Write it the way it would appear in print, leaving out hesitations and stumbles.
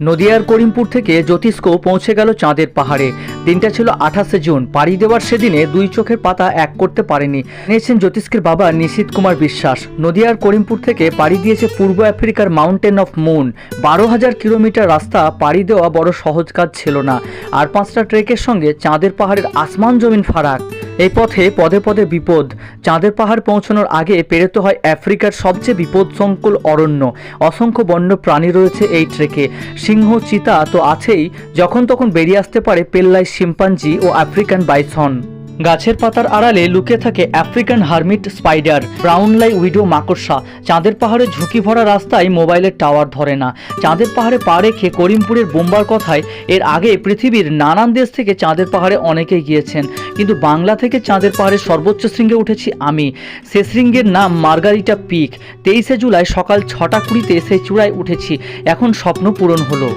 নদিয়ার করিমপুর থেকে জ্যোতিষ্ক পৌঁছে গেল চাঁদের পাহাড়ে। দিনটা ছিল 28শে জুন। পাড়ি দেওয়ার সেদিনে দুই চোখের পাতা এক করতে পারেনি, নিয়েছেন জ্যোতিষ্কের বাবা নিশীথ কুমার বিশ্বাস। নদিয়ার করিমপুর থেকে পাড়ি দিয়েছে পূর্ব আফ্রিকার মাউন্টেন অফ মুন। 12,000 কিলোমিটার রাস্তা পাড়ি দেওয়া বড় সহজ কাজ ছিল না। আর 5টা ট্রেকের সঙ্গে চাঁদের পাহাড়ের আসমান জমিন ফারাক। এই পথে পদে পদে বিপদ। চাঁদের পাহাড় পৌঁছানোর আগে পেরোতে হয় আফ্রিকার সবচেয়ে বিপদসংকুল অরণ্য। অসংখ্য বন্য প্রাণী রয়েছে এই ট্রেকে। সিংহ, চিতা তো আছেই, যখন তখন বেরিয়ে আসতে পারে পেল্লাই শিম্পাঞ্জি ও আফ্রিকান বাইসন। গাছের পাতার আড়ালে লুকিয়ে থাকে আফ্রিকান হারমিট স্পাইডার, ব্রাউন লাই উইডো মাকড়সা। চাঁদের পাহাড়ে ঝুঁকি ভরা রাস্তায় মোবাইলের টাওয়ার ধরে না। চাঁদের পাহাড়ে পা রেখে করিমপুরের বোম্বার কথায় এর আগে পৃথিবীর নানান দেশ থেকে চাঁদের পাহাড়ে অনেকেই গিয়েছেন, কিন্তু বাংলা থেকে চাঁদের পাহাড়ের সর্বোচ্চ শৃঙ্গে উঠেছি আমি। সে শৃঙ্গের নাম মার্গারিটা পিক। 23শে জুলাই সকাল 6টা 20-তে সেই চূড়ায় উঠেছি। এখন স্বপ্ন পূরণ হলো।